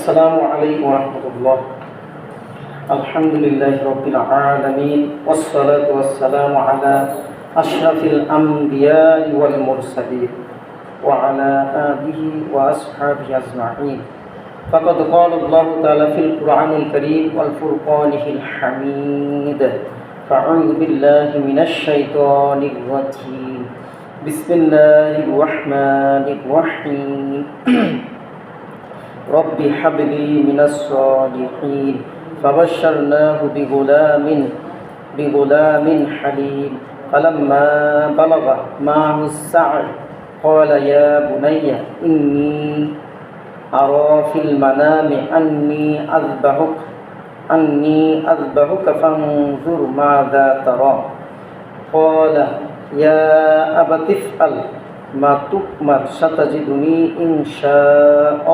السلام عليكم ورحمة الله. الحمد لله رب العالمين والصلاة والسلام على أشرف الأنبياء والمرسلين وعلى آله وأصحابه أجمعين. فقد قال الله تعالى في القرآن الكريم والفرقان الحميد: فأعوذ بالله من الشيطان الرجيم. بسم الله الرحمن الرحيم. رب هب لي من الصالحين فبشرناه بغلام حليم فلما بلغ معه السعي قال يا بني إني أرى في المنام أني أذبحك فانظر ماذا ترى. قال يا أبت افعل ما تؤمر ستجدني إن شاء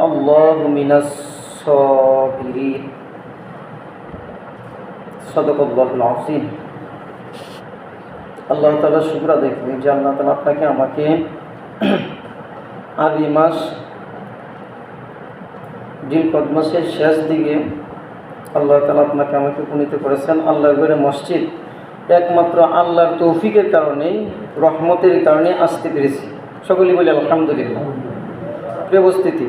الله من الصابرين. صدق الله العظيم. আল্লাহ তাআলা শুকর আদায় করি যে আল্লাহ তাআলা আপনাকে আমাকে আরবি মাস জিলকদ মাসের শেষ দিকে আল্লাহ তাআলা আপনাকে আমাকে উপনীত করেছেন। আল্লাহর ঘরে মসজিদ একমাত্র আল্লাহর তৌফিকের কারণেই, রহমতের কারণে আসতে পেরেছি। সকলেই বলি আলহামদুলিল্লাহ। প্রিয় উপস্থিতি,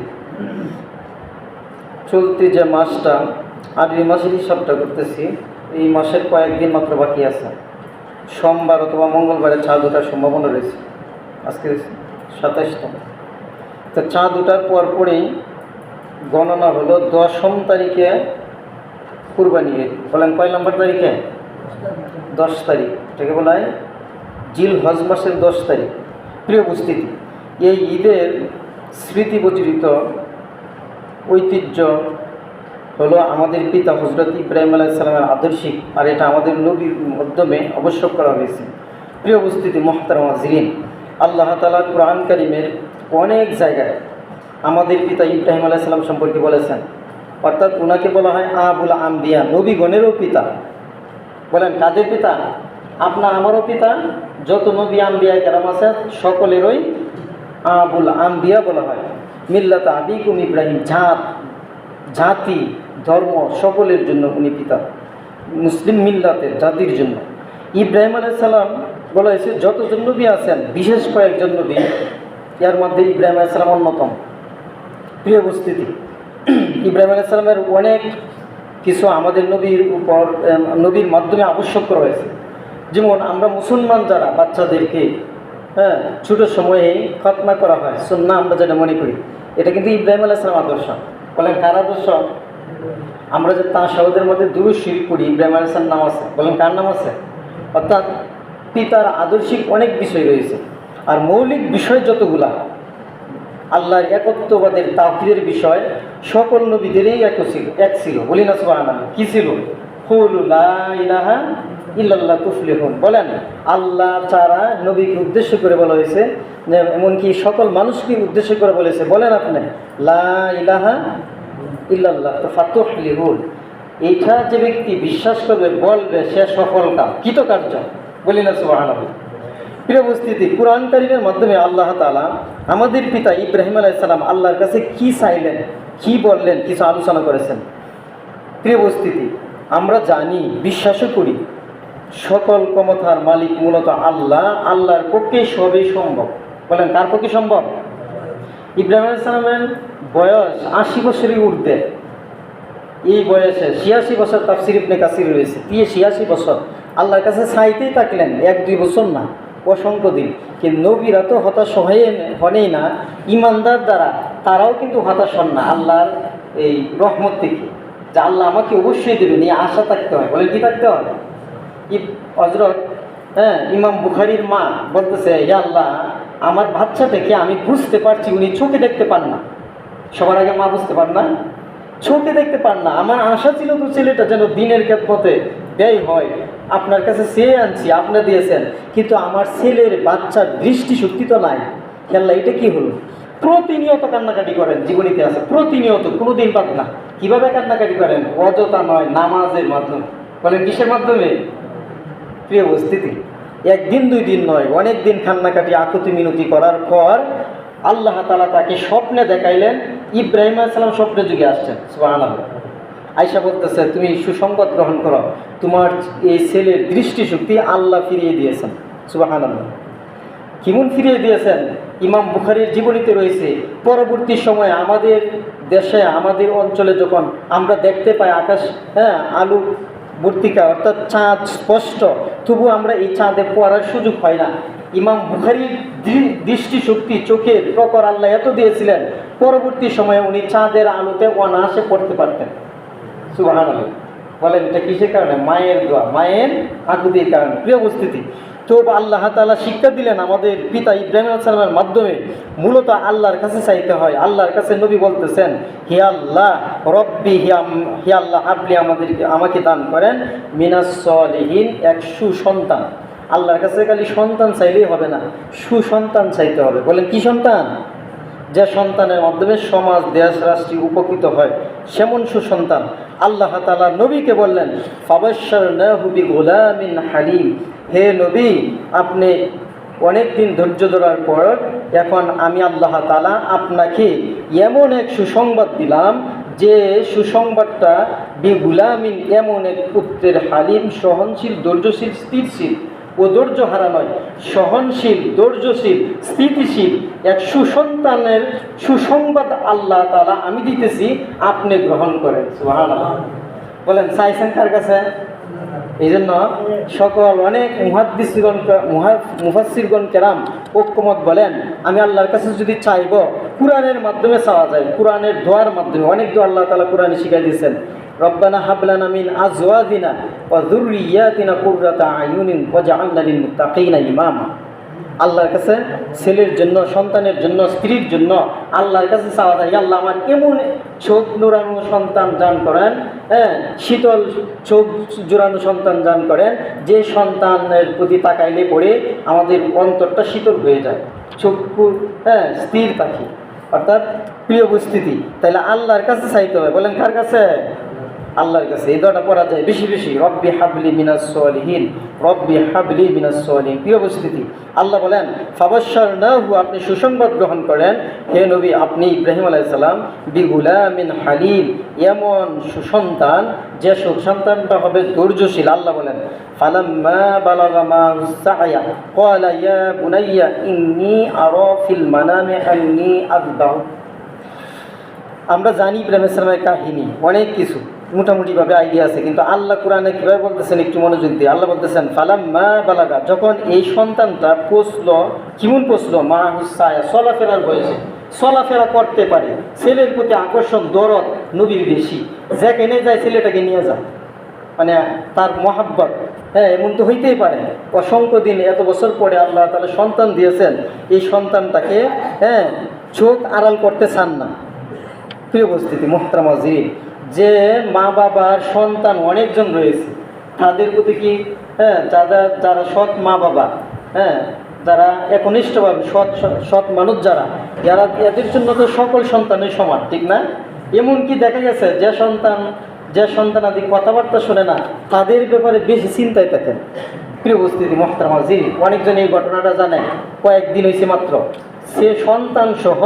চলতি যে মাসটা আরবি মাসের হিসাবটা করতেছি, এই মাসের কয়েকদিন মাত্র বাকি আছে। সোমবার অথবা মঙ্গলবারে চাঁদ ওঠার সম্ভাবনা রয়েছে। আজকে 27তম, তো চাঁদ ওঠার পরপরেই গণনা হলো 10ম তারিখে কুরবানি ঈদ। বলেন কয় নম্বর তারিখে? 10 তারিখ। এটাকে বলা হয় জিলহজ মাসের 10 তারিখ। প্রিয় উপস্থিতি, এই ঈদের স্মৃতিবজড়িত ঐতিহ্য হলো আমাদের পিতা হযরত ইব্রাহিম আলাইহিস সালামের আদর্শিক, আর এটা আমাদের নবীর মাধ্যমে আবশ্যক করা হয়েছে। প্রিয় উপস্থিতি, মুহতারাম হাজিরিন, আল্লাহ তাআলা কুরআন কারীমের অনেক জায়গায় আমাদের পিতা ইব্রাহিম আলাইহিস সালাম সম্পর্কে বলেছেন। অর্থাৎ ওনাকে বলা হয় আবুল আম্বিয়া, নবীগণেরও পিতা। বলেন কাদের পিতা? আপনার আমারও পিতা। যত নবী আম্বিয়া কেরাম আছে সকলেরই আবুল আম্বিয়া বলা হয়। মিল্লাত আবিকুম ইব্রাহিম, জাতি ধর্ম সকলের জন্য উনি পিতা, মুসলিম মিল্লাতের জাতির জন্য। ইব্রাহিম আলাইহিস সালাম বলা হয়েছে যতজন নবী আছেন, বিশেষ কয়েকজন নবী, এর মধ্যে ইব্রাহিম আলাইহিস সালাম অন্যতম। প্রিয় উপস্থিতি, ইব্রাহিম আলাইহিস সালামের অনেক কিছু আমাদের নবীর মাধ্যমে আবশ্যক করা হয়েছে। যেমন আমরা মুসলমান যারা বাচ্চাদেরকে ছোটো সময়ে খতনা করা হয়, সুন্নাহ আমরা যেটা মনে করি, এটা কিন্তু ইব্রাহিম আলাইহিস সালাম আদর্শ। বলেন কার আদর্শ? আমরা যে তাশাহুদের মধ্যে দুরূদ শরীফ পড়ি, ইব্রাহিম আলাইহিস সালাম নাম আছে। বলেন কার নাম আছে? অর্থাৎ পিতার আদর্শিক অনেক বিষয় রয়েছে। আর মৌলিক বিষয় যতগুলা আল্লাহর একত্ববাদের তাওহীদের বিষয়, সকল নবীদেরই এক ছিল। বলি না সুবহানাল্লাহ। কি ছিল? কুলু লা ইলাহা ইল্লাল্লাহ তুফলিহুন। বলেন আল্লাহ ছাড়া নবীকে উদ্দেশ্য করে বলা হয়েছে, এমনকি সকল মানুষকে উদ্দেশ্য করে বলেছে, বলেন আপনি লা ইলাহা ইল্লাল্লাহ ফাতুফলিহুন। এইটা যে ব্যক্তি বিশ্বাস করবে, বলবে, সে সফল কাম, কৃতকার্য। বলি না সুবহানাল্লাহ। প্রিয় উপস্থিতি, কুরআন কারীমের মাধ্যমে আল্লাহ তাআলা আমাদের পিতা ইব্রাহিম আলাইহিস সালাম আল্লাহর কাছে কি চাইলেন, কি বললেন, কিছু আলোচনা করেছেন। প্রিয় উপস্থিতি, আমরা জানি, বিশ্বাসও করি, সকল ক্ষমতার মালিক মূলত আল্লাহ। আল্লাহর পক্ষে সবই সম্ভব। বলেন কার পক্ষে সম্ভব? ইব্রাহিম আলাইহিস সালামের বয়স 80 বছরের ঊর্ধ্বে। এই বয়সে 86 বছর তাফসীর ইবনে কাসির রয়েছে। 86 বছর আল্লাহর কাছে চাইতেই থাকলেন, 1-2 বছর না, অসংখ্য দিন। কিন্তু নবীরা তো হতাশ হনেই না, ইমানদার দ্বারা তারাও কিন্তু হতাশ হন না আল্লাহর এই রহমত থেকে, যে আল্লাহ আমাকে অবশ্যই দেবেন, এই আশা থাকতে হয়। বলে কি থাকতে হয়? হযরত ইমাম বুখারীর মা বলতেছে, হে আল্লাহ, আমার বাচ্চাটাকে আমি বুঝতে পারছি উনি চোখে দেখতে পান না। সবার আগে মা বুঝতে পান না, চোখে দেখতে পান না। আমার আশা ছিল তো ছেলেটা যেন দিনের খেদমতে ব্যয় হয়, আপনার কাছে চেয়ে আনছি, আপনি দিয়েছেন, কিন্তু আমার ছেলের বাচ্চার দৃষ্টিশক্তি তো নাই। খেলা এটা কি হলো? প্রতিনিয়ত কান্নাকাটি করেন, জীবনীতে আছে, প্রতিনিয়ত, কোনোদিন বাদ না। কীভাবে কান্নাকাটি করেন? অযথা নয়, নামাজের মাধ্যমে। বলেন কিসের মাধ্যমে? প্রিয় উপস্থিতি, 1 দিন 2 দিন নয়, অনেক দিন কান্নাকাটি আকুতি মিনতি করার পর আল্লাহ তাআলা তাকে স্বপ্নে দেখাইলেন, ইব্রাহিম আলাইহিস সালাম স্বপ্নে যুগে আসছেন। সুবহানাল্লাহ। আয়েশা বলতেছে, তুমি সুসংবাদ গ্রহণ করো, তোমার এই ছেলের দৃষ্টিশক্তি আল্লাহ ফিরিয়ে দিয়েছেন। সুবহানাল্লাহ। কেমন ফিরিয়ে দিয়েছেন? ইমাম বুখারীর জীবনীতে রয়েছে, পরবর্তী সময়ে আমাদের দেশে, আমাদের অঞ্চলে যখন আমরা দেখতে পাই আকাশ আলু বর্তিকা, অর্থাৎ চাঁদ স্পষ্ট, তবু আমরা এই চাঁদে পড়ার সুযোগ হয় না। ইমাম বুখারীর দৃষ্টিশক্তি, চোখের প্রখর আল্লাহ এত দিয়েছিলেন, পরবর্তী সময়ে উনি চাঁদের আলোতে অনায়াসে পড়তে পারতেন। সুবহানাল্লাহ। বলেন এটা কিসের কারণে? মায়ের দোয়া, মায়ের আকুতির কারণে। প্রিয় উপস্থিতি, তো আল্লাহ তাআলা শিক্ষা দিলেন আমাদের পিতা ইব্রাহিম আলাইহিস সালামের মাধ্যমে, মূলত আল্লাহর কাছে চাইতে হয়। আল্লাহর কাছে নবী বলতেছেন, হে আল্লাহ রব্বি, হে আল্লাহ আপনি আমাকে দান করেন মিনাস সলিহিন, এক সুসন্তান। আল্লাহর কাছে খালি সন্তান চাইলেই হবে না, সুসন্তান চাইতে হবে। বলেন কি সন্তান? যে সন্তানের মাধ্যমে সমাজ, দেশ, রাষ্ট্র উপকৃত হয়, সেমন সুসন্তান। আল্লাহ তাআলা নবীকে বললেন, ফাবাশশারনাহু বিগুলামিন হালিম, হে নবী আপনি অনেক দিন ধৈর্য ধরার পর এখন আমি আল্লাহ তাআলা আপনাকে এমন এক সুসংবাদ দিলাম, যে সুসংবাদটা বিগুলামিন, এমন এক পুত্রের, হালিম সহনশীল, ধৈর্যশীল, স্থিরশীল, ও ধৈর্য হারা নয়, সহনশীল, ধৈর্যশীল, স্থিতিশীল এক সুসন্তানের সুসংবাদ আল্লাহ তাআলা আমি দিতেছি, আপনি গ্রহণ করেন। সুবহানাল্লাহ। বলেন চাইছেন কার কাছে? এই জন্য সকল অনেক মুফাসসিরগণ কেরাম ঐক্যমত বলেন, আমি আল্লাহর কাছে যদি চাইব, কুরআনের মাধ্যমে চাওয়া যায়, কুরআনের দোয়ার মাধ্যমে। অনেক দোয়া আল্লাহ তাআলা কুরআনে শিখাই দিয়েছেন, রব্বানা হাব লানা মিন আজওয়াজিনা ওয়া যুররিয়াতিনা কুররাতা আয়ুনিন ওয়াজআলনা লিল মুত্তাকিনা ইমামা। আল্লাহর কাছে ছেলের জন্য, সন্তানের জন্য, স্ত্রীর জন্য আল্লাহর কাছে চাওয়া যায়, আল্লাহ আমার এমন চোখ জোড়ানো সন্তান দান করেন, শীতল চোখ জোড়ানো সন্তান দান করেন, যে সন্তানের প্রতি তাকাইলে পড়ে আমাদের অন্তরটা শীতল হয়ে যায়, চক্ষু স্থির থাকি। অর্থাৎ প্রিয় উপস্থিতি, তাহলে আল্লাহর কাছে চাইতে হবে। বলেন কার কাছে? আল্লাহর কাছে। এই দোয়াটা পড়া যায় বেশি বেশি, রব্বি হাবলি মিনাস সলিহিন, রব্বি হাবলি মিনাস সলিহিন। প্রিয় উপস্থিতি, আল্লাহ বলেন ফাবাশশারনাহু, আপনি সুসংবাদ গ্রহণ করেন হে নবী আপনি ইব্রাহিম আলাইহিস সালাম, বিগুলামিন হালিম, এমন সুসন্তান যে সুসন্তানটা হবে ধৈর্যশীল। আল্লাহ বলেন ফালাম্মা বালাগা মা'আস সা'য়া ক্বালা ইয়া বুনাইয়া ইন্নী আরা ফিল মানামি আন্নী আযবাহু। আমরা জানি ইব্রাহিম আলাইহিস সালামের কাহিনী, অনেক কিছু মোটামুটিভাবে আইডিয়া আছে, কিন্তু আল্লাহ কোরআনে কীভাবে বলতেছেন একটু মনোযোগ দিয়ে। আল্লাহ বলতেছেন ফালাম্মা বালাগা, যখন এই সন্তানটা পৌঁছলো, কেমন পৌঁছলো? মা'আস সা'য়া, চলাফেরার বয়সে, চলাফেরা করতে পারে, ছেলের প্রতি আকর্ষণ, দরদ নবীর বেশি, যেখানে যায় ছেলেটাকে নিয়ে যায়, মানে তার মহাব্বত। এমন তো হইতেই পারে, অসংখ্য দিন এত বছর পরে আল্লাহ তাআলা সন্তান দিয়েছেন, এই সন্তানটাকে চোখ আড়াল করতে চান না। প্রিয় উপস্থিতি মুহতারাম হাজিরিন, যে মা বাবার সন্তান অনেকজন রয়েছে, তাদের প্রতি কি যারা সৎ মা বাবা, যারা একনিষ্ঠভাবে সৎ মানুষ, যারা এদের জন্য তো সকল সন্তানই সমান, ঠিক না? এমনকি দেখা গেছে যে সন্তানাদি কথাবার্তা শোনে না, তাদের ব্যাপারে বেশি চিন্তায় থাকেন। প্রিয় উপস্থিতি মুহতারাম হাজিরিন, অনেকজন এই ঘটনাটা জানে, কয়েকদিন হয়েছে মাত্র, সে সন্তান সহ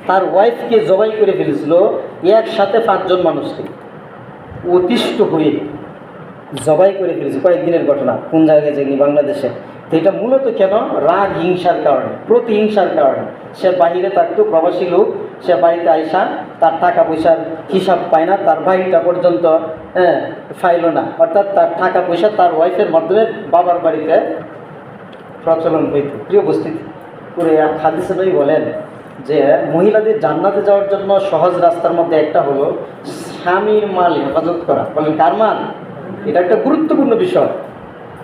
তার ওয়াইফকে জবাই করে ফেলেছিল, একসাথে 5 জন মানুষকে অতিষ্ঠ হয়ে জবাই করে ফেলেছে। কয়েকদিনের ঘটনা, কোন জায়গায় যায়নি, বাংলাদেশে। তো এটা মূলত কেন? রাগ, হিংসার কারণে, প্রতিহিংসার কারণে। সে বাহিরে থাকতো, প্রবাসী লোক, সে বাড়িতে আইসা তার টাকা পয়সার হিসাব পায় না, তার ভাইটা পর্যন্ত ফাইল না, অর্থাৎ তার টাকা পয়সা তার ওয়াইফের মাধ্যমে বাবার বাড়িতে প্রচলন হইত। প্রিয় উপস্থিতি, করে হাদিসে নবী বলেন যে মহিলাদের জান্নাতে যাওয়ার জন্য সহজ রাস্তার মধ্যে একটা হলো স্বামীর মাল হেফাজত করা। বলেন কার মাল? এটা একটা গুরুত্বপূর্ণ বিষয়।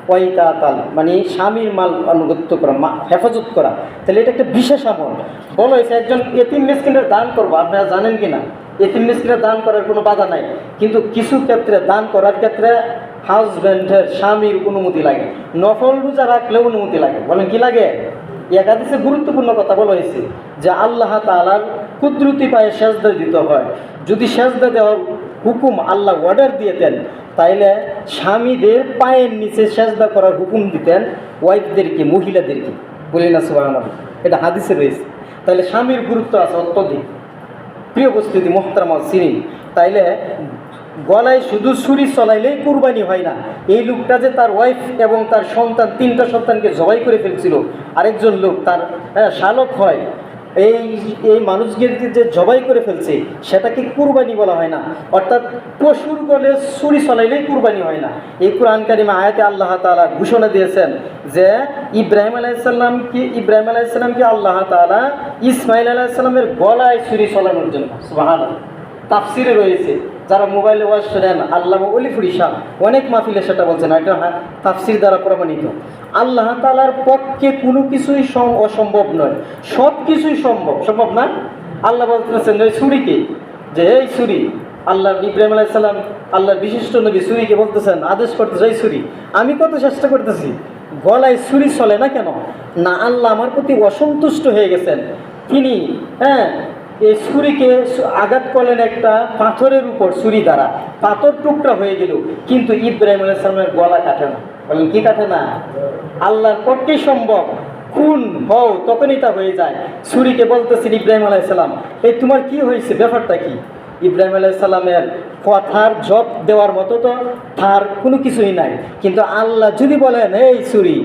ওয়াইতা তাল মানে স্বামীর মাল আনুগত্য করা, হেফাজত করা। তাহলে এটা একটা বিশেষ আমল। বলা হয়েছে একজন এতিম মিসকিনের দান করবো, আপনারা জানেন কি না? এতিম মিসকিনের দান করার কোনো বাধা নাই, কিন্তু কিছু ক্ষেত্রে দান করার ক্ষেত্রে হাজব্যান্ডের, স্বামীর অনুমতি লাগে, নফল রোজা রাখলে অনুমতি লাগে। বলেন কি লাগে? একাদিসে গুরুত্বপূর্ণ কথা বলা হয়েছে যে আল্লাহ তাআলার কুদরতি পায়ে সেজদা দিতে হয়। যদি সেজদা দেওয়ার হুকুম আল্লাহ অর্ডার দিতেন, তাইলে স্বামীদের পায়ের নিচে সেজদা করার হুকুম দিতেন ওয়াইফদেরকে, মহিলাদেরকে। বলি না সুবহানাল্লাহ? এটা হাদিসে রয়েছে। তাইলে স্বামীর গুরুত্ব আছে অত্যধিক। প্রিয় উপস্থিতি মোহতারাম সিরিন, তাইলে গলায় শুধু ছুরি চলাইলেই কুরবানি হয় না। এই লোকটা যে তার ওয়াইফ এবং তার সন্তান, 3টা সন্তানকে জবাই করে ফেলছিল, আরেকজন লোক তার শালক হয়, এই মানুষকে যে জবাই করে ফেলছে সেটাকে কুরবানি বলা হয় না। অর্থাৎ পশুর গলে ছুরি চলাইলেই কুরবানি হয় না। এই কোরআন কারিমে আয়াতে আল্লাহ তাআলা ঘোষণা দিয়েছেন যে ইব্রাহিম আলাইহিসসালামকে আল্লাহ তাআলা ইসমাইল আলাইহিসসালামের গলায় ছুরি চলানোর জন্য, সুবহানাল্লাহ, তাফসিরে রয়েছে। যারা মোবাইলে ওয়াজ শোনেন, আল্লামা অলিফুল ইসলাম অনেক মাহফিলে সেটা বলছেন, এটা তাফসির দ্বারা প্রমাণিত। আল্লাহ তাআলার পক্ষে কোনো কিছুই অসম্ভব নয়, সব কিছুই সম্ভব না। আল্লাহ বলতেছেন ওই ছুরিকে, যে এই ছুরি, আল্লাহ ইব্রাহিম আলাইহিস সালাম আল্লাহর বিশিষ্ট নবী ছুরিকে বলতেছেন, আদেশ করতেছে, এই ছুরি আমি কত চেষ্টা করতেছি, গলায় ছুরি চলে না কেন? না, আল্লাহ আমার প্রতি অসন্তুষ্ট হয়ে গেছেন। তিনি এই ছুরিকে আঘাত করলেন একটা পাথরের উপর, ছুরি দ্বারা পাথর টুকরা হয়ে গেল, কিন্তু ইব্রাহিম আলাইহিস সালামের গলা কাটে না। বলেন কি কাটে না? আল্লাহর পক্ষে সম্ভব, খুন হও তখনই তা হয়ে যায়। ছুরিকে বলতেছেন ইব্রাহিম আলাইহিস সালাম, এই তোমার কি হয়েছে, ব্যাপারটা কি? ইব্রাহিম আলাইহিস সালামের কথার জবাব দেওয়ার মতো তো তার কোনো কিছুই নাই। কিন্তু আল্লাহ যদি বলেন এই ছুরি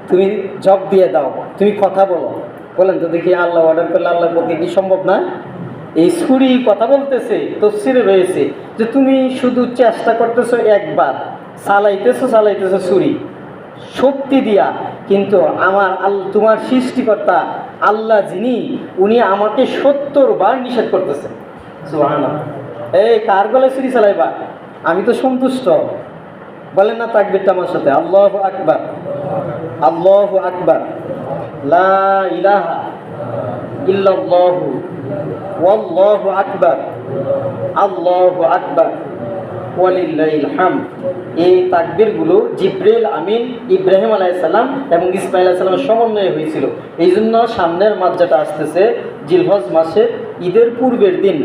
তুমি জবাব দিয়ে দাও, তুমি কথা বলো, বলেন তো দেখি, আল্লাহ অর্ডার করলে আল্লাহর পক্ষে কি সম্ভব না? এই ছুরি কথা বলতেছে, তাফসীরে রয়েছে যে তুমি শুধু চেষ্টা করতেছো, একবার চালাইতেছো ছুরি শক্তি দিয়া, কিন্তু তোমার সৃষ্টিকর্তা আল্লাহ যিনি, উনি আমাকে 70 বার নিষেধ করতেছেন। সুবহানাল্লাহ। এই কার গলায় ছুরি চালাইবা? আমি তো সন্তুষ্ট। বলেন না তাকবীরটা আমার সাথে, আল্লাহু আকবার, আল্লাহু আকবার, লা ইলাহা ইল্লাল্লাহু ওয়াল্লাহু আকবার, আল্লাহু আকবার, ওয়ালিল্লাহিল হামদ। এই তাকবীরগুলো জিবরিল আমিন ইব্রাহিম আলাইহিস সালাম এবং ইসমাঈল আলাইহিস সালামের সমন্বয়ে হয়েছিল। এই জন্য সামনের মাস যেটা আসতেছে জিলহজ মাসের ঈদের পূর্বের দিন,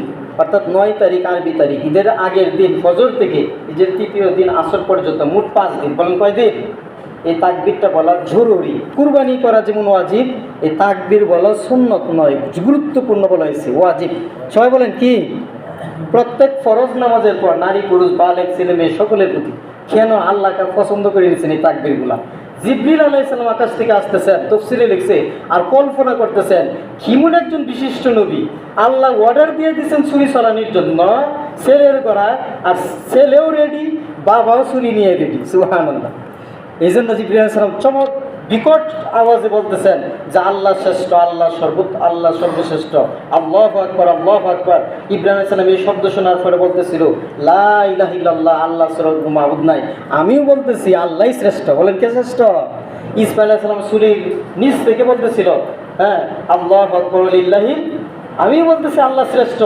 অর্থাৎ 9 তারিখ আরবি তারিখ, ঈদের আগের দিন ফজর থেকে ঈদের 3য় দিন আসর পর্যন্ত মোট 5 দিন, বলেন কয় দিন? এই তাকবীরটা বলা জরুরি। কুরবানি করা যেমন ওয়াজিব, এই তাকবীর বলা সুন্নত নয়, গুরুত্বপূর্ণ বলা হয়েছে, ওয়াজিব। সবাই বলেন কি? প্রত্যেক ফরজ নামাজের পর নারী পুরুষ বালেগ ছেলে মেয়ে সকলের প্রতি কেন আল্লাহকে পছন্দ করে নিয়েছেন এই তাকবীরগুলা। জিবরিল আলাইহিস সালাম আকাশ থেকে আসতেছেন, তাফসীরে লিখছে, আর কল্পনা করতেছেন কিমন একজন বিশিষ্ট নবী, আল্লাহ অর্ডার দিয়ে দিয়েছেন ছুরি চালানোর জন্য, ছেলের করা, আর ছেলেও রেডি, বাবাও ছুরি নিয়ে রেডি। সুবহানাল্লাহ। এই জন্য জিবরিল আলাইহিস সালাম চমক বিকট আওয়াজে বলতেছেন যে আল্লাহ শ্রেষ্ঠ, আল্লাহ সর্বশ্রেষ্ঠ, আল্লাহু আকবার, আল্লাহু আকবার। ইব্রাহিম আলাইহিস সালাম এই শব্দ শোনার পরে বলতেছিল লা ইলাহা ইল্লাল্লাহ, আল্লাহ ছাড়া কোনো মাবুদ নাই। আমিও বলতেছি আল্লাহই শ্রেষ্ঠ। বলেন কে শ্রেষ্ঠ? ইসমাঈল আলাইহিস সালাম ছুরির নিচ থেকে বলতেছিল আল্লাহু আকবার লিল্লাহি, আমিও বলতেছি আল্লাহ শ্রেষ্ঠ,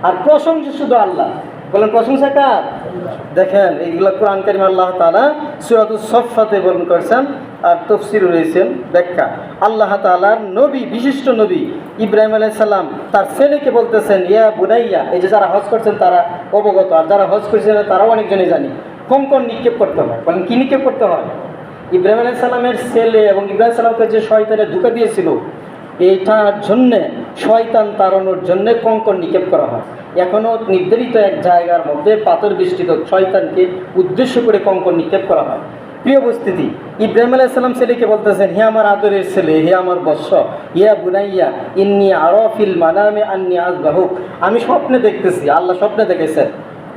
আর প্রশংসা শুধু আল্লাহ। বলেন প্রশংসা কার? দেখেন এইগুলো কোরআন কারিমে আল্লাহ তাআলা সূরাতুস সফফাতে বর্ণনা করেছেন, আর তাফসীরে রয়েছেন ব্যাখ্যা। আল্লাহ তাআলার নবী, বিশিষ্ট নবী ইব্রাহিম আলাইহিস সালাম তার ছেলেকে বলতেছেন ইয়া বুনাইয়া। এই যে যারা হজ করছেন তারা অবগত, আর যারা হজ করেছেন তারাও অনেকজনই জানি, কঙ্কর নিক্ষেপ করতে হয়। বলেন কি নিক্ষেপ করতে হয়? ইব্রাহিম আলাইহিস সালামের ছেলে এবং ইব্রাহিম সালামকে যে শয়তানে ধোঁকা দিয়েছিল, এইটার জন্যে, শয়তান তাড়ানোর জন্যে কঙ্কর নিক্ষেপ করা হয়। এখনও নির্ধারিত এক জায়গার মধ্যে পাথর বৃষ্টিত শয়তানকে উদ্দেশ্য করে কঙ্কর নিক্ষেপ করা হয়। প্রিয় উপস্থিতি, ইব্রাহিম আলাইহিস সালাম ছেলেকে বলতেছেন হে আমার আদরের ছেলে, হে আমার বৎস, ইয়া বুনাইয়া ইন্নী আরা ফিল মানামে আন্নী আযবাহুক। আমি স্বপ্নে দেখতেছি, আল্লাহ স্বপ্নে দেখেছেন।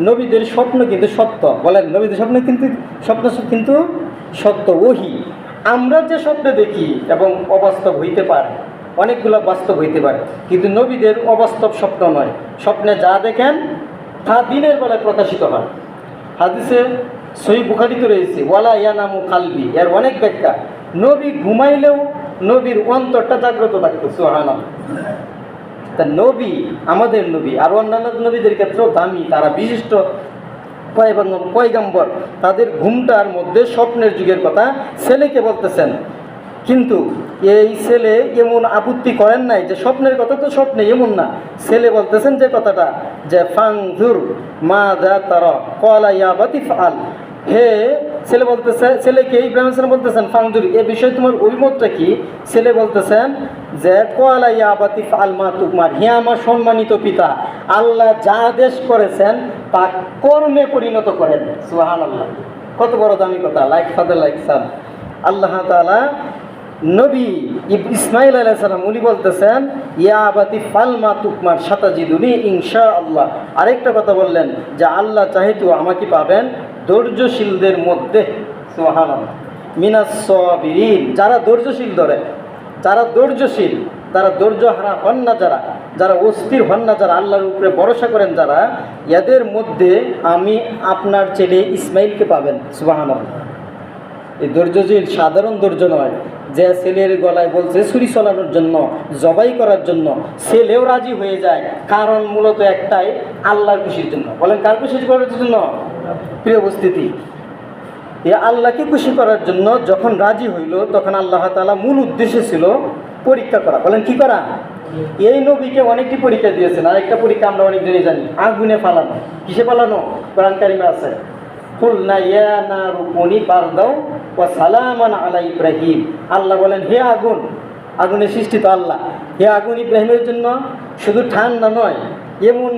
নবীদের স্বপ্ন কিন্তু সত্য। বলেন নবীদের স্বপ্ন কিন্তু সত্য, ওহী। আমরা যে স্বপ্নে দেখি এবং অবাস্তব হইতে পারে, অনেকগুলো বাস্তব হইতে পারে, কিন্তু নবীদের অবাস্তব স্বপ্ন নয়। স্বপ্নে যা দেখেন তা দিনের বেলায় প্রকাশিত হয়। হাদিসে সহিহ বুখারীতে রয়েছে ওয়ালা ইয়ানামু কালবি, এর অনেক ব্যাখ্যা। নবী ঘুমাইলেও নবীর অন্তরটা জাগ্রত থাকতো। সুবহানাল্লাহ। তা নবী, আমাদের নবী আর অন্যান্য নবীদের ক্ষেত্রেও দামি, তারা বিশিষ্ট পয়গম্বর, তাদের ঘুমটার মধ্যে স্বপ্নের যুগের কথা ছেলেকে বলতেছেন। কিন্তু এই ছেলে এমন আপত্তি করেন নাই যে স্বপ্নের কথা তো স্বপ্নে, এমন না। ছেলে বলতেছেন যে কথাটা যে ফাংজুর মা যা তারা কলা ইয়া বাতি ফাল, হে ছেলে বলতেছে, ছেলেকে ইব্রাহিম সালাম বলতেছেন ফাংজুর, এ বিষয়ে তোমার অভিমতটা কি? ছেলে বলতেছেন যে কোয়ালা ইয়া আবাতি ফাল মা তুকমার, হে আমার সম্মানিত পিতা, আল্লাহ যা আদেশ করেছেন তা কর্মে পরিণত করেন। সুবহানাল্লাহ, কত বড় দামি কথা। লাইক ফাদার লাইক সান। আল্লাহ তাআলা নবী ইসমাইল আলাইহিস সালাম উনি বলতেছেন ইয়া আবাতি ফাল মা তুকমার সাতাজিদুনি ইনশাআল্লাহ। আরেকটা কথা বললেন যে আল্লাহ চাহিত আমাকে পাবেন ধৈর্যশীলদের মধ্যে। সুবহানাল্লাহ। মিনাস সাবিরিন, যারা ধৈর্যশীল ধরে, যারা ধৈর্যশীল, যারা ধৈর্য হারা হন না, যারা যারা অস্থির হন না, যারা আল্লাহর উপরে ভরসা করেন, যারা, এদের মধ্যে আমি আপনার ছেলে ইসমাইলকে পাবেন। সুবহানাল্লাহ। এই ধৈর্যশীল সাধারণ ধৈর্য নয়, যে ছেলের গলায় বলছে ছুরি চালানোর জন্য, জবাই করার জন্য, ছেলেও রাজি হয়ে যায়, কারণ মূলত একটাই, আল্লাহর খুশির জন্য। বলেন কার খুশি করার জন্য? প্রিয় উপস্থিতি, এ আল্লাহকে খুশি করার জন্য যখন রাজি হইল, তখন আল্লাহ তাআলা মূল উদ্দেশ্য ছিল পরীক্ষা করা। বলেন কি করা? এই নবীকে অনেকটি পরীক্ষা দিয়েছেন। আরেকটা পরীক্ষা আমরা অনেক দিনই জানি, আগুনে ফালানো। কিসে ফালানো? কোরআন কারিমে আছে, কুলনা ইয়া নারু কুনি বারদাও ওয়া সালামান আলা ইব্রাহিম। আল্লাহ বলেন হে আগুন, আগুনের সৃষ্টি তো আল্লাহ, হে আগুন ইব্রাহিমের জন্য শুধু ঠান্ডা নয়, এমন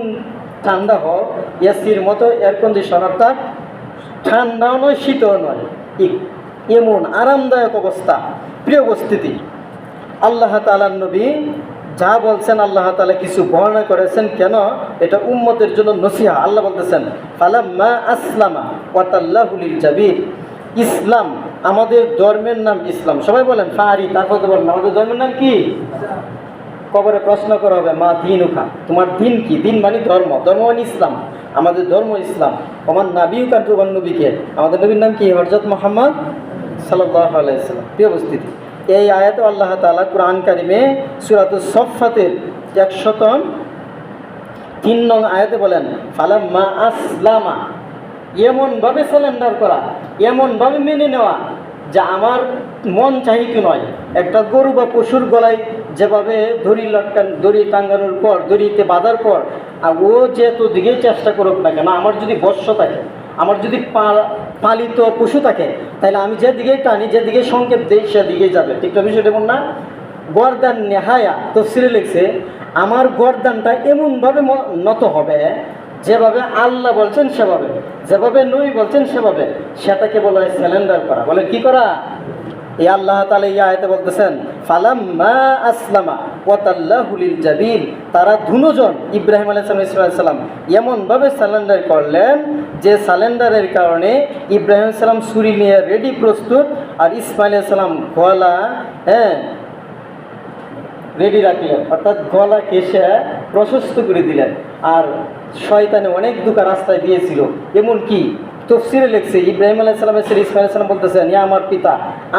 ঠান্ডা হোক এসির মতো এয়ার কন্ডিশন, অর্থাৎ ঠান্ডাও নয় শীতও নয়, এমন আরামদায়ক অবস্থা। প্রিয় উপস্থিতি, আল্লাহ তাআলার নবী যা বলছেন, আল্লাহ তাআলা কিছু বর্ণনা করেছেন কেন, এটা উম্মতের জন্য নসিহা। আল্লাহ বলতেছেন ফালাম্মা আসলামা ওয়া তাল্লাহু লিল জাবির। ইসলাম, আমাদের ধর্মের নাম ইসলাম। সবাই বলেন ফারি, তারপর বলেন আমাদের ধর্মের নাম কি? কবরে প্রশ্ন করা হবে মা দীনুকা, তোমার দিন কি? দিন মানে ধর্ম, ধর্ম মানে ইসলাম। আমাদের ধর্ম ইসলাম। আমার নাবিউ কান্ট্রুবান নবীকে, আমাদের নবীর নাম কি? হযরত মুহাম্মদ সাল্লাল্লাহু আলাইহি ওয়াসাল্লাম। প্রিয় উপস্থিতি, এই আয়াতে আল্লাহ তাআলা কুরআন কারিমে সূরাতুস সাফফাতের 103 নং আয়াতে বলেন ফালাম্মা আসলামা, এমনভাবে সারেন্ডার করা, এমনভাবে মেনে নেওয়া যে আমার মন চাহিত নয়। একটা গরু বা পশুর গলায় যেভাবে দড়ি টাঙ্গানোর পর, দড়িতে বাঁধার পর, আর ও যেহেতু দিকেই চেষ্টা করুক না কেন, আমার যদি বর্ষ থাকে, আমার যদি পালিত পশু থাকে, তাহলে আমি যেদিকেই টানি, যেদিকে সংকেত দিই, সেদিকেই যাবে। ঠিক তো বিষয়টা এমন না? গর্দান নেহায়া তাফসীরে লিখছে, আমার গর্দানটা এমনভাবে নত হবে যেভাবে আল্লাহ বলছেন সেভাবে, যেভাবে নবী বলছেন সেভাবে, সেটাকে বলা হয় সারেন্ডার করা। বলে কি করা? এই আল্লাহ তাআলা এই আয়াতে বলতেছেন ফালাম্মা আসলামা ওয়া তাল্লাহু লিল জাবিন, তারা দুজন ইব্রাহিম আলাইহিস সালাম, ইসমাঈল আলাইহিস সালাম এমনভাবে সারেন্ডার করলেন যে সারেন্ডারের কারণে ইব্রাহিম আলাইহিস সালাম ছুরি নিয়ে রেডি প্রস্তুত, আর ইসমাঈল আলাইহিস সালাম গলা রেডি রাখলেন, অর্থাৎ গলা কেশে প্রশস্ত করে দিলেন। আর শয়তানে অনেক দুঃখা রাস্তায় দিয়েছিল। এমনকি তাফসীরে লিখছে ইব্রাহিম আলাইহিস সালামের ছেলে ইসমাঈল আলাইহিস সালাম বলতেছেন ইয়া আমার পিতা,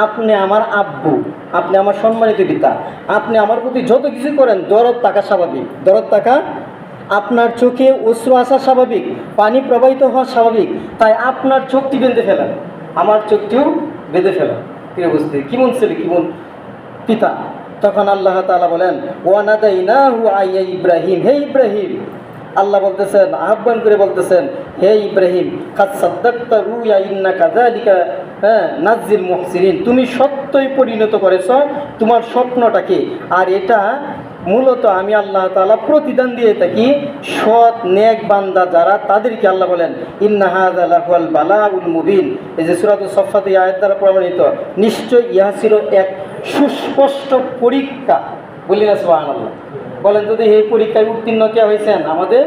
আপনি আমার আব্বু, আপনি আমার সম্মানিত পিতা, আপনি আমার প্রতি যত কিছু করেন দরদ থাকা স্বাভাবিক, দরদ থাকা, আপনার চোখে অশ্রু আসা স্বাভাবিক, পানি প্রবাহিত হওয়া স্বাভাবিক, তাই আপনার চোখটি বেঁধে ফেলেন, আমার চোখটিও বেঁধে ফেলেন। প্রিয় উপস্থিতি, কেমন ছেলে, কেমন পিতা। তখন আল্লাহ তাআলা বলেন ওয়ানাদাইনাহু আইয়া ইব্রাহিম, হে ইব্রাহিম, আল্লাহ বলতেছেন, আহ্বান করে বলতেছেন হে ইব্রাহিম, কাদ সাদ্দাকতা রুয়া ইন্নাকা যালিকা নাজিল মুহসিনিন, তুমি সত্যই পরিণত করেছ তোমার স্বপ্নটাকে, আর এটা মূলত আমি আল্লাহ তাআলা প্রতিদান দিয়ে থাকি সৎ নেক বান্দা যারা, তাদেরকে আল্লাহ বলেন ইন্না হাযা লাহুল বালাউল মুবিন। এই যে সূরাতুস সাফফাত এই আয়াত দ্বারা প্রমাণিত, নিশ্চয় ইহা ছিল এক সুস্পষ্ট পরীক্ষা। বলি না সুবহানাল্লাহ। বলেন যদি এই পরীক্ষায় উত্তীর্ণ কে হয়েছেন? আমাদের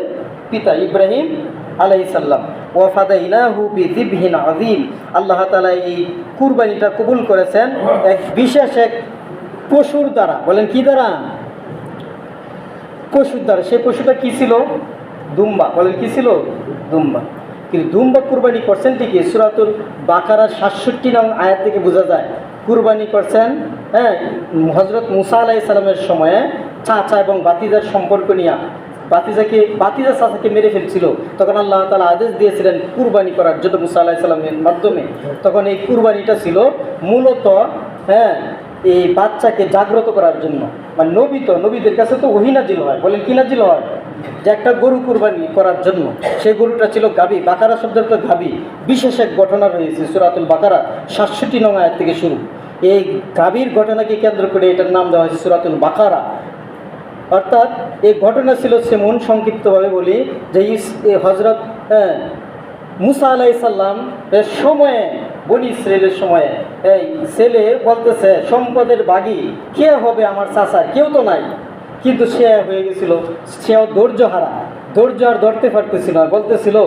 পিতা ইব্রাহিম আলাইহিস সালাম। ওয়া ফাদাইনাহু বিযিবহিন আযীম, আল্লাহ তাআলা এই কুরবানিটা কবুল করেছেন এক বিশেষ এক পশুর দ্বারা। বলেন কি দ্বারা? পশুর দ্বারা। সেই পশুটা কি ছিল? দুম্বা। বলেন কি ছিল? দুম্বা। কিন্তু দুম্বা কুরবানি করছেন ঠিকই, সূরাতুল বাকারার 67 নং আয়াত থেকে বোঝা যায় কুরবানি করছেন হযরত মুসা আলাইহিস সালামের সময়ে চাচা এবং ভাতিজার সম্পর্ক নিয়ে। ভাতিজা চাচাকে মেরে ফেলছিল, তখন আল্লাহ তাআলা আদেশ দিয়েছিলেন কুরবানি করার জন্য মুসা আলাইহিস সালামের মাধ্যমে। তখন এই কুরবানিটা ছিল মূলত এই বাচ্চাকে জাগ্রত করার জন্য। মানে নবীদের কাছে তো ওহী নাজিল হয়। বলেন কি নাজিল হয়? যে একটা গরু কুরবানি করার জন্য, সেই গরুটা ছিল গাভী। বাকারা শব্দের তো গাভী। বিশেষ এক ঘটনা রয়েছে সূরাতুল বাকারা 67 নং আয়াত থেকে শুরু। এই গাভীর ঘটনাকে কেন্দ্র করে এটার নাম দেওয়া হয়েছে সূরাতুল বাকারা। অর্থাৎ এই ঘটনা ছিল সেমন, সংক্ষিপ্তভাবে বলি, যে হজরত মুসা আলাইহিস সালাম এর সময়ে, বনি ইসরাইলের সময়ে, এই ছেলে বলতেছে সম্পদের ভাগী কে হবে আমার চাচা, কেউ তো নাই। কিন্তু সে হয়ে গেছিল, সেও ধৈর্য হারা, ধৈর্য আর ধরতে পারতেছিল না। বলতেছিল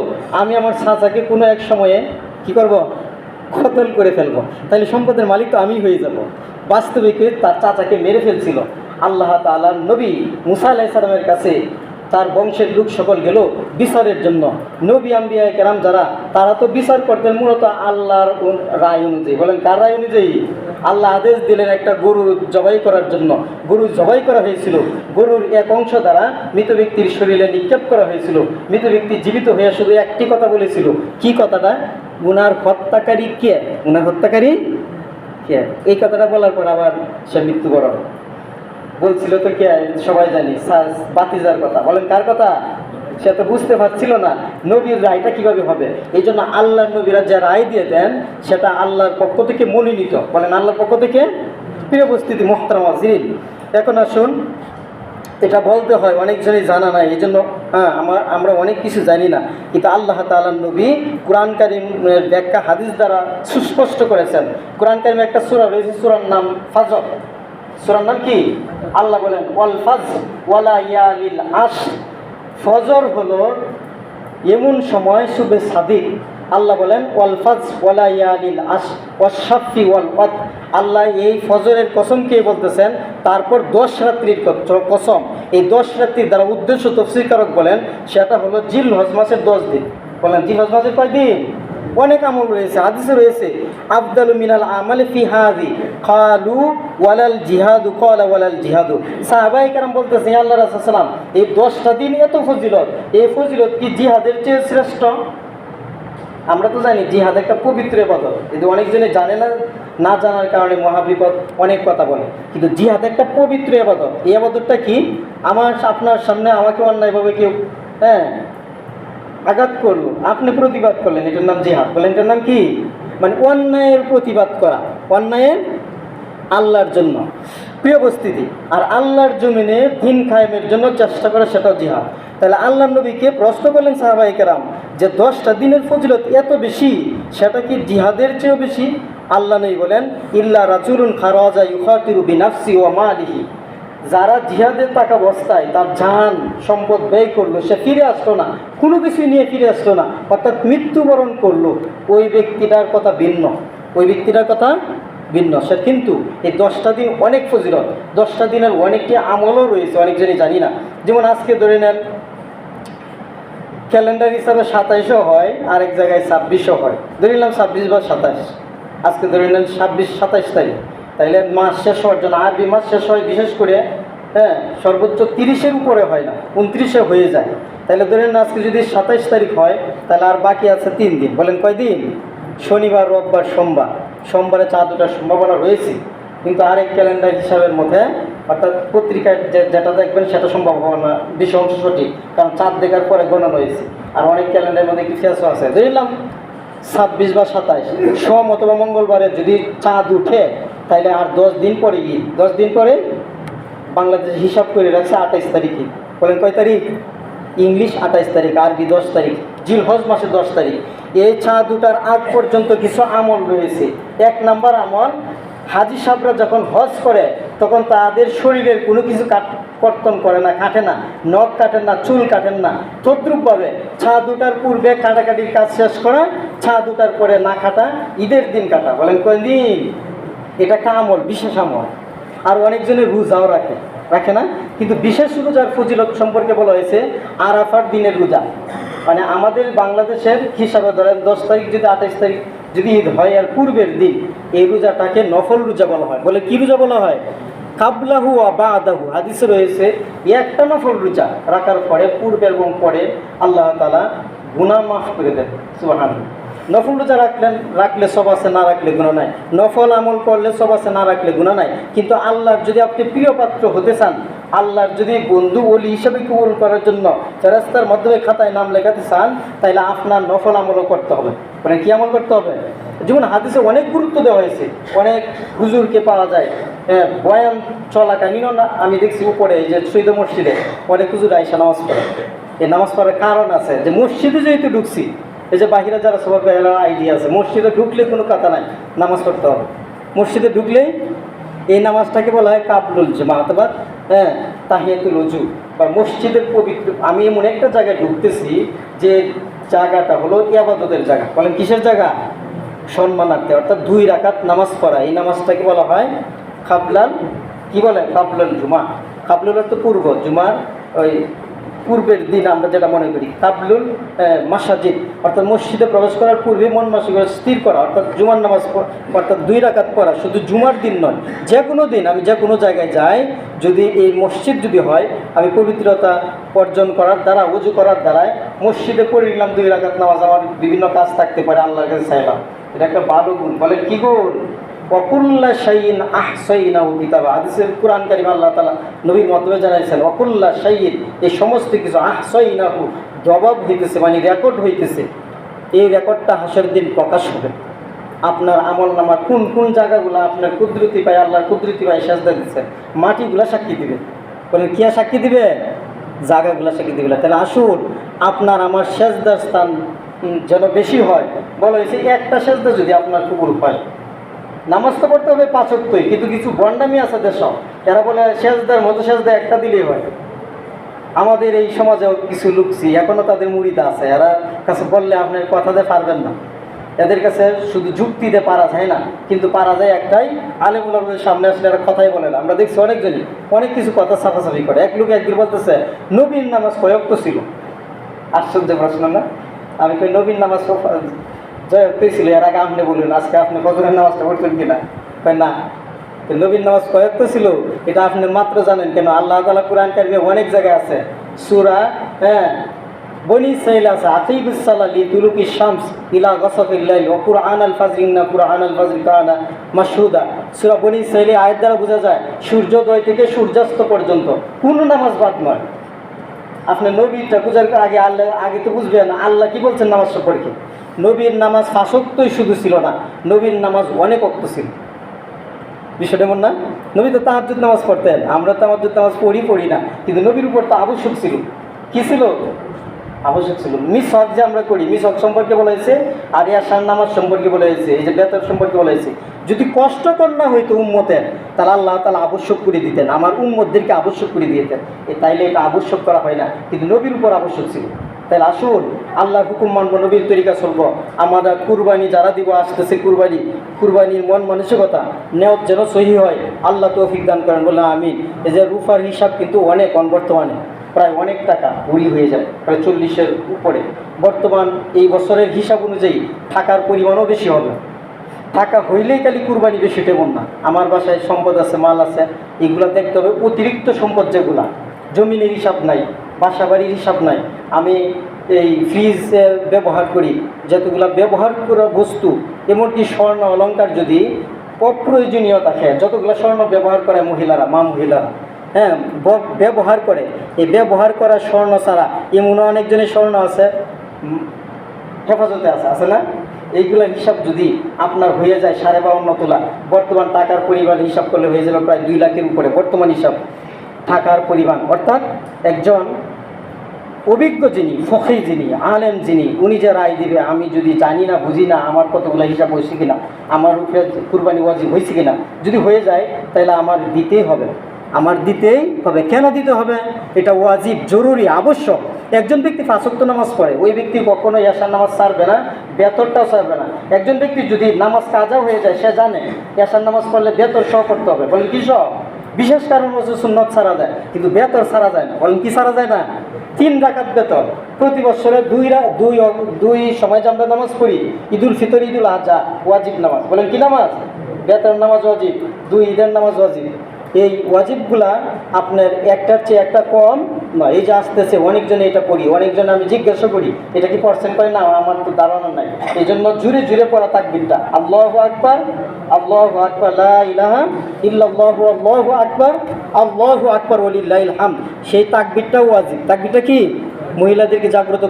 আমি আমার চাচাকে কোনো এক সময়ে কি করব, কতল করে ফেলবো, তাহলে সম্পদের মালিক তো আমি হয়ে যাব। বাস্তবিক তার চাচাকে মেরে ফেলছিল। আল্লাহ তাআলার নবী মুসা আলাইহিস সালামের কাছে তার বংশের লোক সকল গেল বিচারের জন্য। নবী আম্বিয়া কেরাম যারা, তারা তো বিচার করতেন মূলত আল্লাহর রায় অনুযায়ী। বলেন কার রায় অনুযায়ী? আল্লাহ আদেশ দিলেন একটা গরু জবাই করার জন্য। গরু জবাই করা হয়েছিল। গরুর এক অংশ দ্বারা মৃত ব্যক্তির শরীরে নিক্ষেপ করা হয়েছিল। মৃত ব্যক্তি জীবিত হয়ে শুধু একটি কথা বলেছিল। কি কথাটা? উনার হত্যাকারী কে, উনার হত্যাকারী কে, এই কথাটা বলার পর আবার সে মৃত্যুবরণ বলছিল। তো কে? সবাই জানি, বাতিজার কথা। বলেন কার কথা? সে তো বুঝতে পারছিল না নবীর রায়টা কিভাবে হবে। এই জন্য আল্লাহর নবীরা যে রায় দিয়ে দেন সেটা আল্লাহর পক্ষ থেকে মনোনীত। বলেন আল্লাহর পক্ষ থেকে। প্রিয় উপস্থিতি মোহতারাম হাজিরিন, এখন আসুন, এটা বলতে হয় অনেকজনই জানা নাই, এই জন্য আমরা অনেক কিছু জানি না। কিন্তু আল্লাহ তাআলার নবী কোরআন কারীমের ব্যাখ্যা হাদিস দ্বারা সুস্পষ্ট করেছেন। কোরআন কারীমে একটা সূরা রয়েছে, সূরার নাম ফাজর। সূরার নাম কি? আল্লাহ বলেন ওয়াল ফাজর ওয়ালা ইয়ালিল আশর। ফজর হলো এমন সময়, শুবে সাদিক। আল্লাহ বলেন ওয়াল ফাজর ওয়ালা ইয়ালিল আশর ওয়াশ-শাফি ওয়াল ওয়াতর। আল্লাহ এই ফজরের কসমকে বলতেছেন, তারপর 10 রাত্রির কসম। এই 10 রাত্রির দ্বারা উদ্দেশ্য তাফসীরকারক বলেন সেটা হলো জিলহজ মাসের 10 দিন। বলেন জিলহজ মাসের কয় দিন? অনেক আমল রয়েছে, হাদিসে রয়েছে আফদালু মিনাল আমালি ফি হাযি ক্বালু ওয়ালাল জিহাদু ক্বালা ওয়ালাল জিহাদু। সাহাবায়ে কেরাম বলতেছেন আল্লাহর রাসূল সাল্লাল্লাহু আলাইহি ওয়াসাল্লাম, এই 10টা দিন এত ফজিলত, এই ফজিলত কি জিহাদের চেয়ে শ্রেষ্ঠ? আমরা তো জানি জিহাদ একটা পবিত্র ইবাদত, কিন্তু অনেকজনে জানে না, না জানার কারণে মহাবিপদ অনেক কথা বলে। কিন্তু জিহাদ একটা পবিত্র ইবাদত। এই ইবাদতটা কি? আপনার সামনে আমাকে অন্যায়ভাবে কেউ আঘাত করলো, আপনি প্রতিবাদ করলেন, এটার নাম জিহাদ। বলেন এটার নাম কি? মানে অন্যায়ের প্রতিবাদ করা, অন্যায়ের আল্লাহর জন্য। প্রিয় উপস্থিতি, আর আল্লাহর জমিনে দিন কায়েমের জন্য চেষ্টা করা, সেটাও জিহাদ। তাহলে আল্লাহর নবীকে প্রশ্ন করলেন সাহাবায়ে কেরাম যে 10টা দিনের ফজিলত এত বেশি, সেটা কি জিহাদের চেয়েও বেশি? আল্লাহ নবী বলেন ইল্লা রাজুলুন খারাজা ইউখাতিরু বিনাফসি ওয়া মালিহি। যারা জিহাদের থাকা অবস্থায় তার জান সম্পদ ব্যয় করলো, সে ফিরে আসলো না, কোনো কিছু নিয়ে ফিরে আসলো না, অর্থাৎ মৃত্যুবরণ করলো, ওই ব্যক্তিটার কথা ভিন্ন, ওই ব্যক্তিটার কথা ভিন্ন। সে কিন্তু এই 10টা দিন অনেক ফজিলত, 10টা দিনের অনেকটি আমলও রয়েছে, অনেকজনই জানি না। যেমন আজকে ধরে নেন ক্যালেন্ডার হিসাবে 27ও হয়, আরেক জায়গায় 26ও হয়। ধরে নিলাম 26 বা 27, আজকে ধরে নেন 26-27 তারিখ। তাইলে মাস শেষ হওয়ার জন্য, আরবি মাস শেষ হয় বিশেষ করে সর্বোচ্চ 30-এর উপরে হয় না, 29-এ হয়ে যায়। তাহলে ধরেন আজকে যদি 27 তারিখ হয়, তাহলে আর বাকি আছে 3 দিন। বলেন কয় দিন? শনিবার, রোববার, সোমবার। সোমবারে চাঁদ ওঠার সম্ভাবনা রয়েছে, কিন্তু আরেক ক্যালেন্ডার হিসাবের মধ্যে, অর্থাৎ পত্রিকায় যেটা দেখবেন সেটা সম্ভাবনা বেশি অংশ সঠিক, কারণ চাঁদ দেখার পরে গণনা হয়েছে। আর অনেক ক্যালেন্ডারের মধ্যে কিছু আছে, ধরলাম 26 বা 27 সোম অথবা মঙ্গলবারে যদি চাঁদ উঠে, তাইলে আর 10 দিন পরে 10 দিন পরে বাংলাদেশ হিসাব করে রাখছে 28 তারিখে। বলেন কয় তারিখ? ইংলিশ 28 তারিখ, আরবি 10 তারিখ, জিলহজ মাসের 10 তারিখ। এই চাঁদ উঠার আগ পর্যন্ত কিছু আমল রয়েছে। 1 নাম্বার আমল, হাজি সাহেবরা যখন হজ করে তখন তাদের শরীরের কোনো কিছু কর্তন করে না, কাটে না, নখ কাটেন না, চুল কাটেন না। তদ্রূপভাবে চাঁদ উঠার পূর্বে কাটাকাটির কাজ শেষ করা, চাঁদ উঠার পরে না কাটা, ঈদের দিন কাটা। বলেন কোন দিন? এটা একটা আমল, বিশেষ আমল। আর অনেকজনের রোজাও রাখে না, কিন্তু বিশেষ রোজার ফজিলত সম্পর্কে বলা হয়েছে আরাফার দিনের রোজা। মানে আমাদের বাংলাদেশের হিসাবে ধরেন 10 তারিখ যদি 28 তারিখ যদি ঈদ হয়, আর পূর্বের দিন, এই রোজাটাকে নফল রোজা বলা হয়। বলে কি রোজা বলা হয়? কাবলাহু ওয়া বাদাহু। হাদিসে রয়েছে একটা নফল রোজা রাখার পরে, পূর্বে এবং পরে, আল্লাহ তাআলা গুনাহ মাফ করে দেন। সুবহানাল্লাহ। নফল রোজা রাখলে সব আছে, না রাখলে গুনাহ নাই। নফল আমল করলে সব আছে, না রাখলে গুনাহ নাই। কিন্তু আল্লাহর যদি আপনি প্রিয় পাত্র হতে চান, আল্লাহর যদি বন্ধু ওলি হিসেবে কবুল করার জন্য ফেরেশতার মাধ্যমে খাতায় নাম লেখাতে চান, তাহলে আপনার নফল আমলও করতে হবে। মানে কি আমল করতে হবে? যেমন হাদিসে অনেক গুরুত্ব দেওয়া হয়েছে, অনেক হুজুরকে পাওয়া যায় বয়ান চলাকালীনও না, আমি দেখছি উপরে এই যে শহীদ মসজিদে অনেক হুজুর আইসা নামাজ পড়ে। এই নামাজ পড়ার কারণ আছে যে মসজিদে যেহেতু ঢুকছি, এই যে বাহিরে যারা সবার আইডিয়া আছে, মসজিদে ঢুকলে কোনো কথা নাই, নামাজ পড়তে হবে। মসজিদে ঢুকলেই এই নামাজটাকে বলা হয় কাবলুল জুমা অথবা তাহিয়াতুল ওযু বা মসজিদের পবিত্র। আমি এমন একটা জায়গায় ঢুকতেছি যে জায়গাটা হলো ইবাদতের জায়গা। বলেন কিসের জায়গা? সম্মানার্থে, অর্থাৎ 2 রাকাত নামাজ পড়া। এই নামাজটাকে বলা হয় কাবলাল, কি বলে? কাবলুল জুমা। কাবলুল অর্থ পূর্ব, জুমার ওই পূর্বের দিন আমরা যেটা মনে করি। কাবলুল মাসাজিদ অর্থাৎ মসজিদে প্রবেশ করার পূর্বে মন মানসিকতা স্থির করা, অর্থাৎ জুমার নামাজ অর্থাৎ 2 রাকাত পড়া। শুধু জুমার দিন নয়, যে কোনো দিন আমি যে কোনো জায়গায় যাই, যদি এই মসজিদ যদি হয়, আমি পবিত্রতা অর্জন করার দ্বারা, উজু করার দ্বারায় মসজিদে পড়ে নিলাম 2 রাকাত নামাজ, আমার বিভিন্ন কাজ থাকতে পারে, আল্লাহর কাছে চাইলাম। এটা একটা ভালো গুণ। বলেন কি গুণ? ওয়াকুল্লা শাইইন আহসাইনাহু কিতাবা। হাদিসের কুরআন কারীম আল্লাহ তাআলা নবীর মাধ্যমে জানাইছেন ওয়াকুল্লা শাইইন, এই সমস্ত কিছু আহসাইনাহু জবাব হইতেছে, মানে রেকর্ড হইতেছে। এই রেকর্ডটা হাসরের দিন প্রকাশ হবে। আপনার আমল নামা কোন কোন জায়গাগুলো আপনার কুদরতি পায়, আল্লাহর কুদরতি পায় সেজদা দিচ্ছে, মাটিগুলা সাক্ষী দিবে। বলেন কি সাক্ষী দিবে? জায়গাগুলা সাক্ষী দিবে। তাহলে আসুন আপনার আমার সেজদার স্থান যেন বেশি হয়। বলা হয়েছে একটা সেজদা যদি আপনার কবুল হয়, নামাজ তো পড়তে হবে 5 ওয়াক্তই, কিন্তু কিছু গন্ডামি আছে দেশ, এরা বলে সেজদার মতো সেজদা একটা দিলেই হয়। আমাদের এই সমাজেও কিছু লুকছি এখনও তাদের মুরিদ আছে, এরা কাছে বললে আপনার কথাতে পারবেন না। এদের কাছে শুধু যুক্তিতে পারা যায় না, কিন্তু পারা যায় একটাই, আলেম ওলামাদের সামনে আসলে এরা কথাই বলে না। আমরা দেখছি অনেকজনই অনেক কিছু কথা ছাপাছাপি করে। এক লোক একদিন বলতেছে নবীর নামাজ কয় ওয়াক্ত ছিল। আশ্চর্য প্রশ্ন না? আমি কই নবীর নামাজ জয় ছিল, এর আগে আপনি বললেন আজকে আপনি ফজরের নামাজটা পড়ছেন কিনা? কয় না। নবীর নামাজ কয়েক তো ছিল, এটা আপনি মাত্র জানেন কেন? আল্লাহ তাআলা কুরআন কারীমে অনেক জায়গায় আছে। সূরা বনি ইসরাঈল আছে আতিবুস সালাহ লিতুলুকি শামস ইলা গাসাকিল লাইল ওয়া কুরআনাল ফাজর ইন্না কুরআনাল ফাজর কানা মাশহুদা। সূরা বনি ইসরাঈল আয়াত দ্বারা বোঝা যায় সূর্যোদয় থেকে সূর্যাস্ত পর্যন্ত কোনো নামাজ বাদ নয়। আপনি নবীটা পূজার আগে আল্লাহ আগে তো বুঝবেন আল্লাহ কি বলছেন নামাজ সম্পর্কে। নবীর নামাজ 5 ওয়াক্তই শুধু ছিল না, নবীর নামাজ অনেক ওয়াক্ত ছিল। বিষয়টা এমন না? নবী তো তাহাজ্জুদ নামাজ পড়তেন, আমরা তাহাজ্জুদ নামাজ পড়ি না, কিন্তু নবীর উপর তো আবশ্যক ছিল। কি ছিল? আবশ্যক ছিল। মিসওয়াক যে আমরা করি, মিসওয়াক সম্পর্কে বলা হয়েছে, আর ইয়াসার নামাজ সম্পর্কে বলা হয়েছে, এই যে বেতর সম্পর্কে বলা হয়েছে। যদি কষ্টকর না হইতো উম্মতের, তাহলে আল্লাহ তাআলা আবশ্যক করে দিতেন, আমার উম্মতদেরকে আবশ্যক করে দিতেন। তাইলে এটা আবশ্যক করা হয় না, কিন্তু নবীর উপর আবশ্যক ছিল। তাহলে আসুন আল্লাহর হুকুম মানবো, নবীর তরিকা চলবো। আমরা কুরবানি যারা দিব, আসতেছে কুরবানির মন মানসিকতা নেওয়ার যেন সহি হয়, আল্লাহ তৌফিক দান করেন, বলে আমিন। এই যে রুফার হিসাব কিন্তু অনেক বর্তমানে প্রায় অনেক টাকা উড়ি হয়ে যায়, প্রায় 40-এর উপরে। বর্তমান এই বছরের হিসাব অনুযায়ী টাকার পরিমাণও বেশি হবে। টাকা হইলেই খালি কুরবানি বেশি তেমন না। আমার বাসায় সম্পদ আছে, মাল আছে, এগুলো দেখতে হবে। অতিরিক্ত সম্পদ যেগুলা, জমিনের হিসাব নাই, বাসা বাড়ির হিসাব নাই, আমি এই ফ্রিজ ব্যবহার করি, যতগুলা ব্যবহার করা বস্তু, এমনকি স্বর্ণ অলংকার যদি অপ্রয়োজনীয় থাকে, যতগুলো স্বর্ণ ব্যবহার করে মহিলারা, মহিলারা ব্যবহার করে, এই ব্যবহার করা স্বর্ণ ছাড়া এমনও অনেকজনের স্বর্ণ আছে হেফাজতে আছে না? এইগুলোর হিসাব যদি আপনার হয়ে যায় 52.5 তোলা, বর্তমান টাকার পরিমাণ হিসাব করলে হয়ে যাবে প্রায় 2 লাখের উপরে বর্তমান হিসাব টাকার পরিমাণ। অর্থাৎ একজন অভিজ্ঞ যিনি, ফকি যিনি, আলেম যিনি, উনি যে রায় দিবে, আমি যদি জানি না, বুঝি না, আমার কতগুলো হিসাব হয়েছে কিনা, আমার উপরে কুরবানি ওয়াজিব হয়েছে কিনা, যদি হয়ে যায় তাহলে আমার দিতেই হবে, আমার দিতেই হবে। কেন দিতে হবে? এটা ওয়াজিব, জরুরি, আবশ্যক। একজন ব্যক্তি 5 ওয়াক্ত নামাজ পড়ে, ওই ব্যক্তি কখনো ইয়াসার নামাজ ছাড়বে না, বেতরটাও ছাড়বে না। একজন ব্যক্তি যদি নামাজ কাজা হয়ে যায়, সে জানে ইয়াসার নামাজ পড়লে বেতর সহ করতে হবে, বলেন কি সহ? বিশেষ কারণ হচ্ছে সুন্নত ছাড়া যায়, কিন্তু বেতর ছাড়া যায় না। বলেন কি ছাড়া যায় না? 3 রাকাত বেতর প্রতি বছরে 2 সময় যে আমরা নামাজ পড়ি, ঈদুল ফিতর, ঈদুল আজহা, ওয়াজিব নামাজ। বলেন কি নামাজ? বেতর নামাজ ওয়াজিব, 2 ঈদের নামাজ ওয়াজিব। এই ওয়াজিবগুলা আপনার একটার চেয়ে একটা কম নয়। এই যে আসতেছে অনেকজনে এটা পড়ি, অনেকজন আমি জিজ্ঞাসা করি এটা কি পার্সেন্ট করে, না আমার তো ধারণা নাই। এই জন্য জুড়ে জুড়ে পড়া তাকবীরটা, আল্লাহু আকবার, আল্লাহু আকবার, লা ইলাহা ইল্লাল্লাহু, আল্লাহু আকবার, আল্লাহু আকবার ওয়ালিল্লাহিল হামদ। সেই তাকবীরটাও ওয়াজিব। তাকবীরটা কি? মহিলাদেরকে জাগ্রত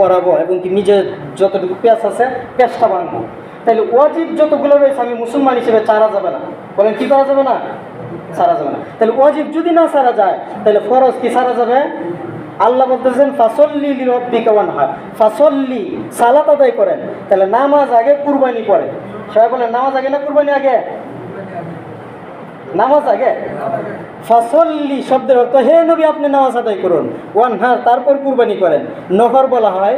পড়াবো এবং কি নিজের যতটুকু পেঁচ আছে পেঁচটা ভাঙবো। তাহলে ওয়াজিব যতগুলো রয়েছে আমি মুসলমান হিসেবে ছাড়া যাবে না। বলেন কি করা যাবে না? ছাড়া যাবে না। তাহলে ওয়াজিব যদি না ছাড়া যায় তাহলে ফরজ কি ছাড়া যাবে? আল্লাহ বলতেছেন ফাসল্লি লিরাব্বিকা ওয়ানহার, ফাসল্লি সালাত আদায় করেন। তাহলে নামাজ আগে, কুরবানি পরে। সবাই বলেন নামাজ আগে না কুরবানি আগে? নামাজ আগে। ফাসল্লি শব্দের অর্থ হে নবী আপনি নামাজ আদায় করুন, ওয়ানহার তারপর কুরবানি করেন। নহর বলা হয়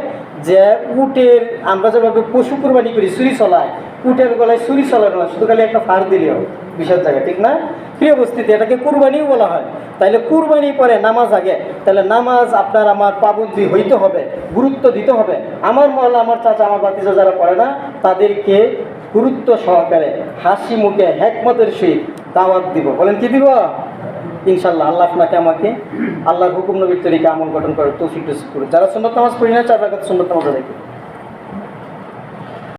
যে উটের, আমরা যেভাবে পশু কুরবানি করি ছুরি চলায়, উটের গলায় ছুরি চলানো না, শুধু খালি একটা ফাড় দিলেও বিশেষ জায়গায়, ঠিক না? প্রিয় উপস্থিতি, এটাকে কুরবানিও বলা হয়। তাইলে কুরবানি পরে নামাজ আগে। তাহলে নামাজ আপনার আমার পাবন্দি হইতে হবে, গুরুত্ব দিতে হবে। আমার মহল্লা, আমার চাচা, আমার ভাতিজা যারা পড়ে না তাদেরকে গুরুত্ব সহকারে হাসি মুখে হেকমতের সহিত দাওয়াত দিব। বলেন কি দিব? ইনশাল্লাহ। আল্লাহ আপনাকে আমাকে আল্লাহর হুকুম নবীর তরিকা আমল গঠন করে তৌফিক নসিব করুন। যারা সুন্নাত নামাজ পড়ি না 4 রাকাত সুন্নাত নামাজ আদায় করি।